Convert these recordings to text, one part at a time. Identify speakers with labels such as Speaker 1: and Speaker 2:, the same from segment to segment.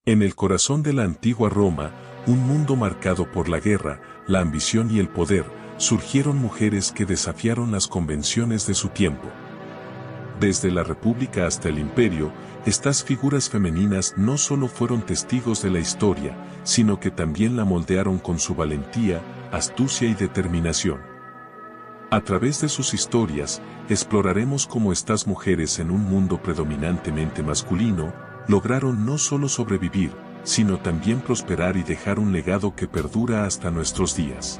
Speaker 1: En el corazón de la antigua Roma, un mundo marcado por la guerra, la ambición y el poder, surgieron mujeres que desafiaron las convenciones de su tiempo. Desde la República hasta el Imperio, estas figuras femeninas no solo fueron testigos de la historia, sino que también la moldearon con su valentía, astucia y determinación. A través de sus historias, exploraremos cómo estas mujeres en un mundo predominantemente masculino, lograron no solo sobrevivir, sino también prosperar y dejar un legado que perdura hasta nuestros días.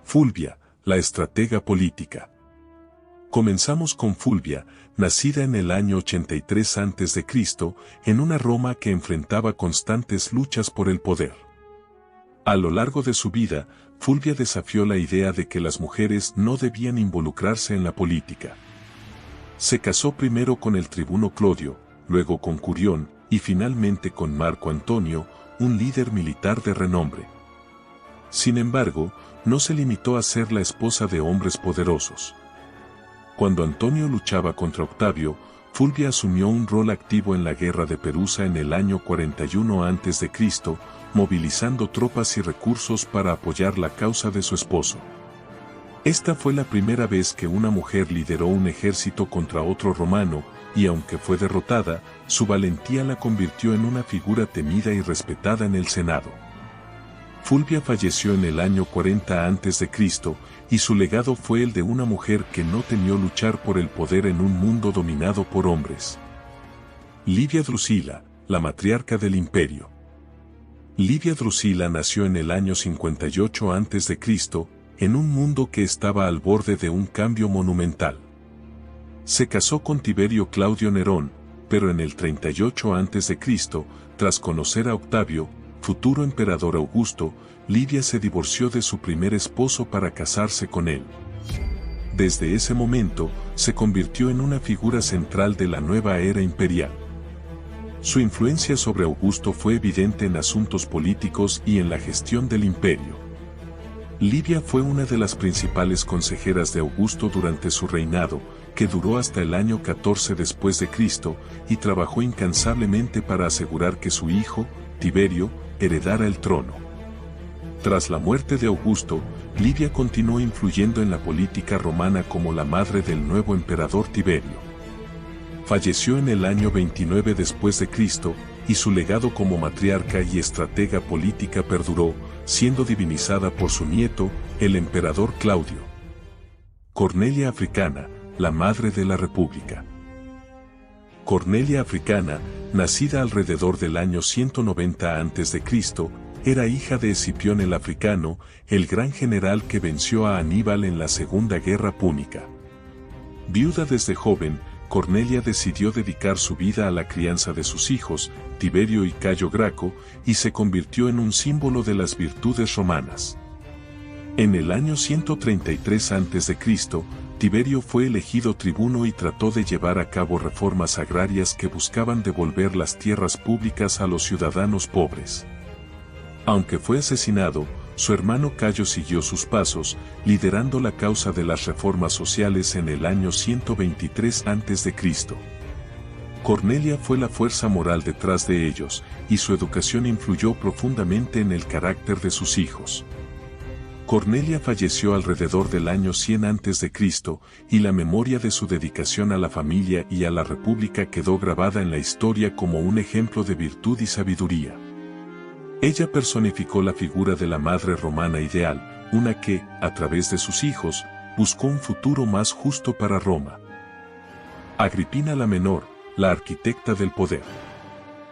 Speaker 1: Fulvia, la estratega política. Comenzamos con Fulvia, nacida en el año 83 a.C., en una Roma que enfrentaba constantes luchas por el poder. A lo largo de su vida, Fulvia desafió la idea de que las mujeres no debían involucrarse en la política. Se casó primero con el tribuno Clodio, luego con Curión, y finalmente con Marco Antonio, un líder militar de renombre. Sin embargo, no se limitó a ser la esposa de hombres poderosos. Cuando Antonio luchaba contra Octavio, Fulvia asumió un rol activo en la guerra de Perusa en el año 41 a.C., movilizando tropas y recursos para apoyar la causa de su esposo. Esta fue la primera vez que una mujer lideró un ejército contra otro romano, y aunque fue derrotada, su valentía la convirtió en una figura temida y respetada en el Senado. Fulvia falleció en el año 40 a.C., y su legado fue el de una mujer que no temió luchar por el poder en un mundo dominado por hombres. Livia Drusila, la matriarca del imperio. Livia Drusila nació en el año 58 a.C., en un mundo que estaba al borde de un cambio monumental. Se casó con Tiberio Claudio Nerón, pero en el 38 a.C., tras conocer a Octavio, futuro emperador Augusto, Livia se divorció de su primer esposo para casarse con él. Desde ese momento, se convirtió en una figura central de la nueva era imperial. Su influencia sobre Augusto fue evidente en asuntos políticos y en la gestión del imperio. Livia fue una de las principales consejeras de Augusto durante su reinado, que duró hasta el año 14 después de Cristo, y trabajó incansablemente para asegurar que su hijo, Tiberio, heredara el trono. Tras la muerte de Augusto, Livia continuó influyendo en la política romana como la madre del nuevo emperador Tiberio. Falleció en el año 29 después de Cristo, y su legado como matriarca y estratega política perduró, siendo divinizada por su nieto, el emperador Claudio. Cornelia Africana, la madre de la República. Cornelia Africana, nacida alrededor del año 190 a.C., era hija de Escipión el Africano, el gran general que venció a Aníbal en la Segunda Guerra Púnica. Viuda desde joven, Cornelia decidió dedicar su vida a la crianza de sus hijos, Tiberio y Cayo Graco, y se convirtió en un símbolo de las virtudes romanas. En el año 133 a.C., Tiberio fue elegido tribuno y trató de llevar a cabo reformas agrarias que buscaban devolver las tierras públicas a los ciudadanos pobres. Aunque fue asesinado, su hermano Cayo siguió sus pasos, liderando la causa de las reformas sociales en el año 123 a.C. Cornelia fue la fuerza moral detrás de ellos, y su educación influyó profundamente en el carácter de sus hijos. Cornelia falleció alrededor del año 100 a.C., y la memoria de su dedicación a la familia y a la república quedó grabada en la historia como un ejemplo de virtud y sabiduría. Ella personificó la figura de la madre romana ideal, una que, a través de sus hijos, buscó un futuro más justo para Roma. Agripina la Menor, la arquitecta del poder.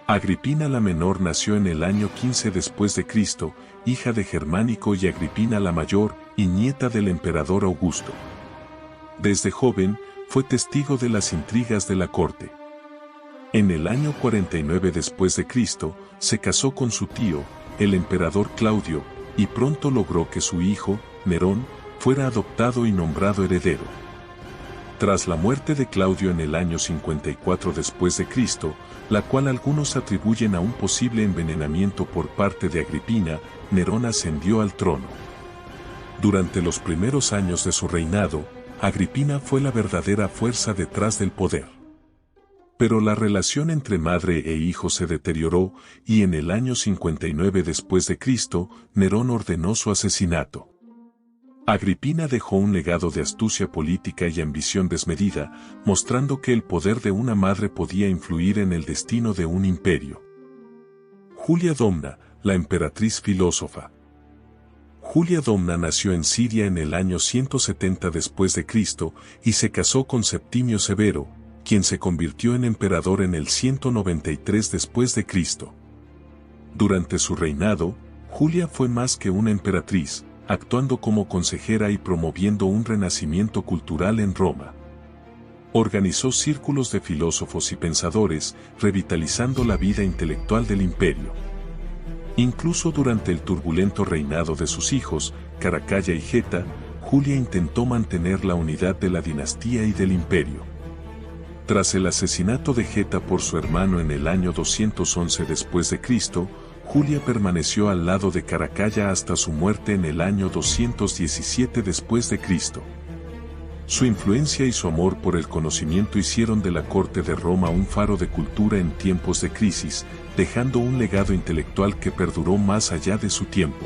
Speaker 1: Agripina la Menor nació en el año 15 después de Cristo, hija de Germánico y Agripina la Mayor, y nieta del emperador Augusto. Desde joven, fue testigo de las intrigas de la corte. En el año 49 después de Cristo, se casó con su tío, el emperador Claudio, y pronto logró que su hijo, Nerón, fuera adoptado y nombrado heredero. Tras la muerte de Claudio en el año 54 después de Cristo, la cual algunos atribuyen a un posible envenenamiento por parte de Agripina, Nerón ascendió al trono. Durante los primeros años de su reinado, Agripina fue la verdadera fuerza detrás del poder. Pero la relación entre madre e hijo se deterioró y en el año 59 después de Cristo, Nerón ordenó su asesinato. Agripina dejó un legado de astucia política y ambición desmedida, mostrando que el poder de una madre podía influir en el destino de un imperio. Julia Domna, la emperatriz filósofa. Julia Domna nació en Siria en el año 170 después de Cristo y se casó con Septimio Severo, quien se convirtió en emperador en el 193 después de Cristo. Durante su reinado, Julia fue más que una emperatriz, actuando como consejera y promoviendo un renacimiento cultural en Roma. Organizó círculos de filósofos y pensadores, revitalizando la vida intelectual del imperio. Incluso durante el turbulento reinado de sus hijos, Caracalla y Geta, Julia intentó mantener la unidad de la dinastía y del imperio. Tras el asesinato de Geta por su hermano en el año 211 después de Cristo, Julia permaneció al lado de Caracalla hasta su muerte en el año 217 después de Cristo. Su influencia y su amor por el conocimiento hicieron de la corte de Roma un faro de cultura en tiempos de crisis, dejando un legado intelectual que perduró más allá de su tiempo.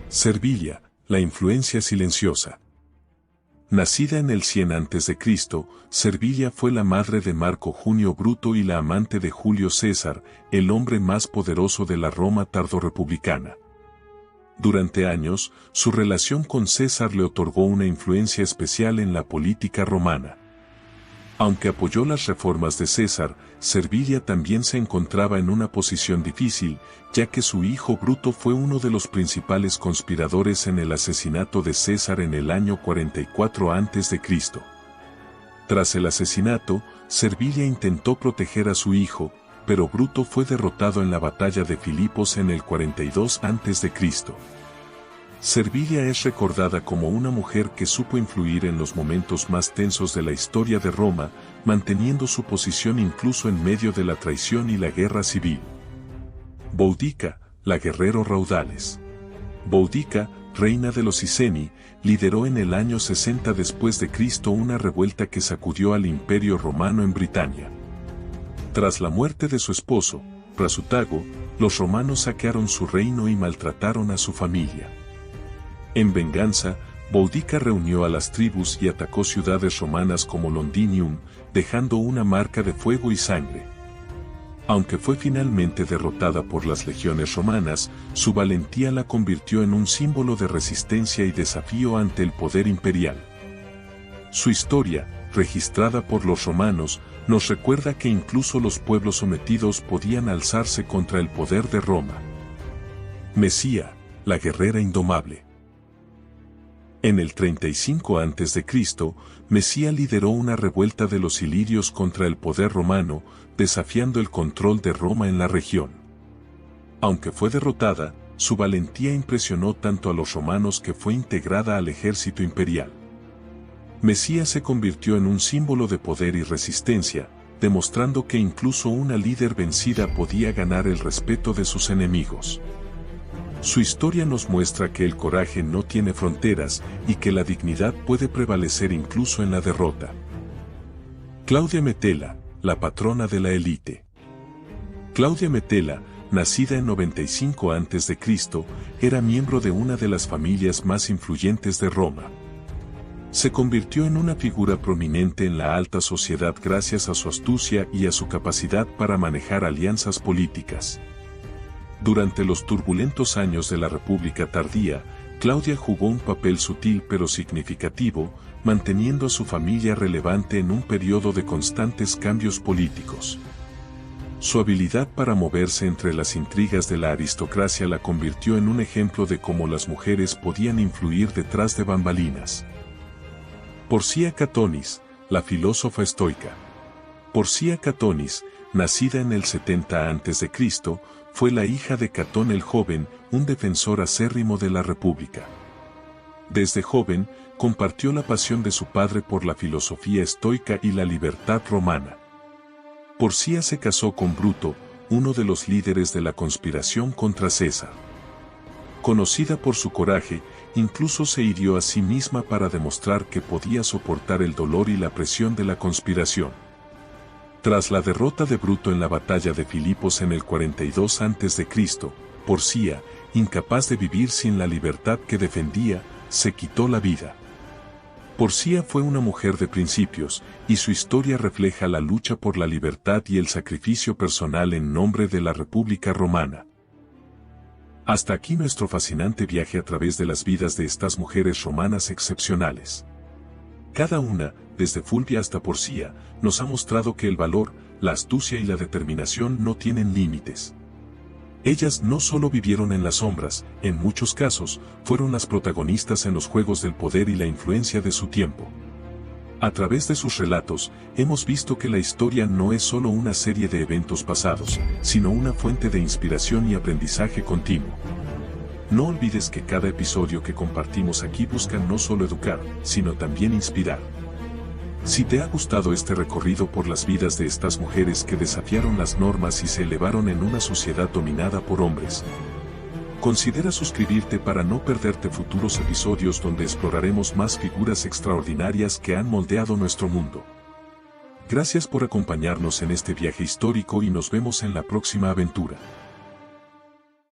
Speaker 1: Servilia, la influencia silenciosa. Nacida en el 100 a.C., Servilia fue la madre de Marco Junio Bruto y la amante de Julio César, el hombre más poderoso de la Roma tardorrepublicana. Durante años, su relación con César le otorgó una influencia especial en la política romana. Aunque apoyó las reformas de César, Servilia también se encontraba en una posición difícil, ya que su hijo Bruto fue uno de los principales conspiradores en el asesinato de César en el año 44 a.C. Tras el asesinato, Servilia intentó proteger a su hijo, pero Bruto fue derrotado en la batalla de Filipos en el 42 a.C. Servilia es recordada como una mujer que supo influir en los momentos más tensos de la historia de Roma, manteniendo su posición incluso en medio de la traición y la guerra civil. Boudica, la guerrero raudales. Boudica, reina de los Iceni, lideró en el año 60 después de Cristo una revuelta que sacudió al Imperio Romano en Britania. Tras la muerte de su esposo, Prasutago, los romanos saquearon su reino y maltrataron a su familia. En venganza, Boudica reunió a las tribus y atacó ciudades romanas como Londinium, dejando una marca de fuego y sangre. Aunque fue finalmente derrotada por las legiones romanas, su valentía la convirtió en un símbolo de resistencia y desafío ante el poder imperial. Su historia, registrada por los romanos, nos recuerda que incluso los pueblos sometidos podían alzarse contra el poder de Roma. Mesía, la guerrera indomable. En el 35 a.C., Mesía lideró una revuelta de los ilirios contra el poder romano, desafiando el control de Roma en la región. Aunque fue derrotada, su valentía impresionó tanto a los romanos que fue integrada al ejército imperial. Mesía se convirtió en un símbolo de poder y resistencia, demostrando que incluso una líder vencida podía ganar el respeto de sus enemigos. Su historia nos muestra que el coraje no tiene fronteras y que la dignidad puede prevalecer incluso en la derrota. Claudia Metela, la patrona de la élite. Claudia Metela, nacida en 95 a.C., era miembro de una de las familias más influyentes de Roma. Se convirtió en una figura prominente en la alta sociedad gracias a su astucia y a su capacidad para manejar alianzas políticas. Durante los turbulentos años de la República tardía, Claudia jugó un papel sutil pero significativo, manteniendo a su familia relevante en un periodo de constantes cambios políticos. Su habilidad para moverse entre las intrigas de la aristocracia la convirtió en un ejemplo de cómo las mujeres podían influir detrás de bambalinas. Porcia Catonis, la filósofa estoica. Porcia Catonis, nacida en el 70 a.C., fue la hija de Catón el Joven, un defensor acérrimo de la República. Desde joven, compartió la pasión de su padre por la filosofía estoica y la libertad romana. Porcia se casó con Bruto, uno de los líderes de la conspiración contra César. Conocida por su coraje, incluso se hirió a sí misma para demostrar que podía soportar el dolor y la presión de la conspiración. Tras la derrota de Bruto en la batalla de Filipos en el 42 a.C., Porcia, incapaz de vivir sin la libertad que defendía, se quitó la vida. Porcia fue una mujer de principios, y su historia refleja la lucha por la libertad y el sacrificio personal en nombre de la República Romana. Hasta aquí nuestro fascinante viaje a través de las vidas de estas mujeres romanas excepcionales. Cada una, desde Fulvia hasta Porcia, nos ha mostrado que el valor, la astucia y la determinación no tienen límites. Ellas no solo vivieron en las sombras, en muchos casos, fueron las protagonistas en los juegos del poder y la influencia de su tiempo. A través de sus relatos, hemos visto que la historia no es solo una serie de eventos pasados, sino una fuente de inspiración y aprendizaje continuo. No olvides que cada episodio que compartimos aquí busca no solo educar, sino también inspirar. Si te ha gustado este recorrido por las vidas de estas mujeres que desafiaron las normas y se elevaron en una sociedad dominada por hombres, considera suscribirte para no perderte futuros episodios donde exploraremos más figuras extraordinarias que han moldeado nuestro mundo. Gracias por acompañarnos en este viaje histórico y nos vemos en la próxima aventura.